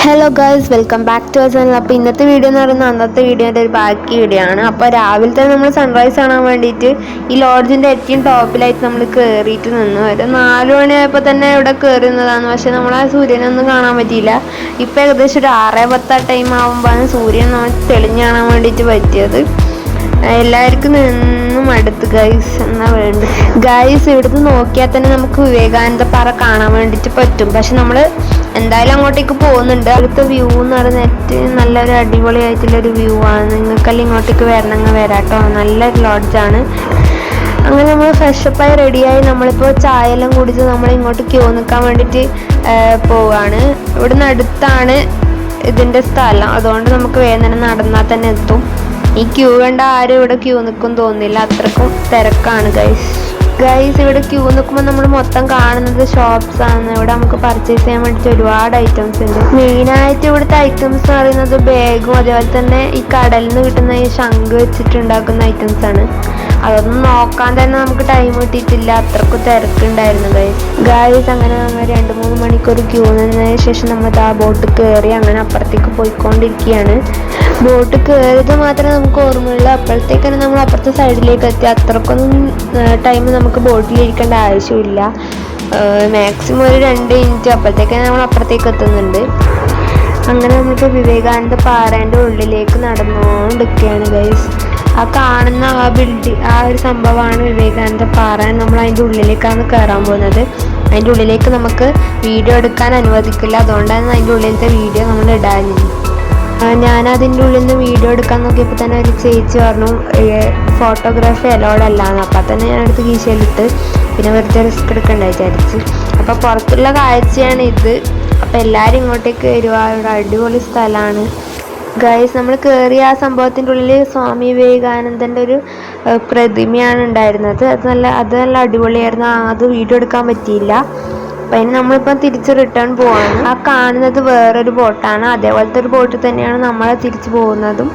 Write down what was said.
Hello guys, welcome back to our channel. അപ്പോൾ ഇന്നത്തെ video എന്ന് പറയുന്നത് അന്നത്തെ വീഡിയോൻ്റെ ഒരു ബാക്കി വീഡിയോ ആണ്. അപ്പോൾ രാവിലെ തന്നെ നമ്മൾ സൺറൈസ് കാണാൻ വേണ്ടിയിട്ട് ഈ ലോഡ്ജിൻ്റെ ഏറ്റവും ടോപ്പിലായിട്ട് നമ്മൾ കയറിയിട്ട് നിന്നു. ഒരു 4 മണിയായപ്പോൾ തന്നെ ഇവിടെ കയറുന്നതാണ്. പക്ഷേ നമ്മളെ സൂര്യനൊന്നും കാണാൻ പറ്റിയില്ല. ഇപ്പോൾ ഏകദേശം ഒരു 6:10 ടൈം ആകുമ്പോഴാണ് സൂര്യൻ നമ്മൾ തെളിഞ്ഞ് കാണാൻ വേണ്ടിയിട്ട് പറ്റിയത്. എല്ലാവർക്കും നിന്നും അടുത്ത് ഗൈസ് എന്നാ വേണ്ട ഗൈസ്. ഇവിടുന്ന് നോക്കിയാൽ തന്നെ നമുക്ക് വിവേകാനന്ദ പാറ കാണാൻ വേണ്ടിയിട്ട് പറ്റും. പക്ഷെ നമ്മൾ എന്തായാലും അങ്ങോട്ടേക്ക് പോകുന്നുണ്ട്. അടുത്ത വ്യൂ എന്ന് പറയുന്നത് ഏറ്റവും നല്ലൊരു അടിപൊളിയായിട്ടുള്ളൊരു വ്യൂ ആണ്. നിങ്ങൾക്കെല്ലാം ഇങ്ങോട്ടേക്ക് വരണമെങ്കിൽ വരാട്ടോ. നല്ലൊരു ലോഡ്ജാണ്. അങ്ങനെ നമ്മൾ ഫ്രഷപ്പായി റെഡിയായി നമ്മളിപ്പോൾ ചായ എല്ലാം കുടിച്ച് നമ്മൾ ഇങ്ങോട്ട് ക്യൂ നിൽക്കാൻ വേണ്ടിയിട്ട് പോവുകയാണ്. ഇവിടുന്ന് അടുത്താണ് ഇതിൻ്റെ സ്ഥലം. അതുകൊണ്ട് നമുക്ക് വേഗം തന്നെ നടന്നാൽ തന്നെ എത്തും. ഈ ക്യൂ കണ്ട ആരും ഇവിടെ ക്യൂ നിൽക്കും തോന്നില്ല, അത്രക്കും തിരക്കാണ് ഗൈസ്. ഇവിടെ ക്യൂ നിൽക്കുമ്പോൾ നമ്മൾ മൊത്തം കാണുന്നത് ഷോപ്സ് ആണ്. ഇവിടെ നമുക്ക് പർച്ചേസ് ചെയ്യാൻ വേണ്ടിയിട്ട് ഒരുപാട് ഐറ്റംസ് ഉണ്ട്. മെയിനായിട്ട് ഇവിടുത്തെ ഐറ്റംസ് എന്ന് പറയുന്നത് ബാഗും അതേപോലെ തന്നെ ഈ കടലിൽ നിന്ന് കിട്ടുന്ന ഈ ശംഖ് വെച്ചിട്ടുണ്ടാക്കുന്ന ഐറ്റംസ് ആണ്. അതൊന്നും നോക്കാൻ തന്നെ നമുക്ക് ടൈം കിട്ടിയിട്ടില്ല, അത്രക്കും തിരക്കുണ്ടായിരുന്നു ഗൈസ്. അങ്ങനെ നമ്മൾ 2-3 മണിക്കൂർ ക്യൂ നിന്നതിന് ശേഷം നമ്മൾ ആ ബോട്ട് കയറി അങ്ങനെ അപ്പുറത്തേക്ക് പോയിക്കൊണ്ടിരിക്കുകയാണ്. ബോട്ട് കയറിയത് മാത്രമേ നമുക്ക് ഓർമ്മയുള്ളൂ. അപ്പോഴത്തേക്ക് തന്നെ നമ്മൾ അപ്പുറത്തെ സൈഡിലേക്ക് എത്തി. അത്രക്കൊന്നും ടൈം നമുക്ക് ബോട്ടിലിരിക്കേണ്ട ആവശ്യമില്ല. മാക്സിമം ഒരു 2 മിനിറ്റ് അപ്പോഴത്തേക്ക് നമ്മൾ അപ്പുറത്തേക്ക് എത്തുന്നുണ്ട്. അങ്ങനെ നമുക്ക് വിവേകാനന്ദ പാറേൻ്റെ ഉള്ളിലേക്ക് നടന്നുകൊണ്ടിരിക്കുകയാണ് ഗൈസ്. ആ കാണുന്ന ആ ഒരു സംഭവമാണ് വിവേകാനന്ദ പാറ. നമ്മൾ അതിൻ്റെ ഉള്ളിലേക്കാണ് കയറാൻ പോകുന്നത്. അതിൻ്റെ ഉള്ളിലേക്ക് നമുക്ക് വീഡിയോ എടുക്കാൻ അനുവദിക്കില്ല. അതുകൊണ്ടാണ് അതിൻ്റെ ഉള്ളിലത്തെ വീഡിയോ നമ്മൾ ഇടാനില്ല. ഞാനതിൻ്റെ ഉള്ളിൽ നിന്ന് വീഡിയോ എടുക്കാൻ നോക്കിയപ്പോൾ തന്നെ ഒരു ചേച്ചി പറഞ്ഞു ഫോട്ടോഗ്രാഫി അലോഡ് അല്ലാന്ന്. അപ്പം തന്നെ ഞാനെടുത്ത് കീശയിലിട്ട് പിന്നെ വെറുതെ റിസ്ക് എടുക്കണ്ട വിചാരിച്ച്. അപ്പോൾ പുറത്തുള്ള കാഴ്ചയാണ് ഇത്. അപ്പോൾ എല്ലാവരും ഇങ്ങോട്ടേക്ക് വരുക. ഇവിടെ അടിപൊളി സ്ഥലമാണ് ഗൈസ്. നമ്മൾ കയറിയ ആ സംഭവത്തിൻ്റെ ഉള്ളിൽ സ്വാമി വിവേകാനന്ദൻ്റെ ഒരു പ്രതിമയാണ് ഉണ്ടായിരുന്നത്. അത് നല്ല അടിപൊളിയായിരുന്നു. അത് വീഡിയോ എടുക്കാൻ പറ്റിയില്ല. അപ്പം അതിന് നമ്മളിപ്പം തിരിച്ച് റിട്ടേൺ പോവാണ്. ആ കാണുന്നത് വേറൊരു ബോട്ടാണ്. അതേപോലത്തെ ഒരു ബോട്ട് തന്നെയാണ് നമ്മൾ തിരിച്ചു പോകുന്നതും.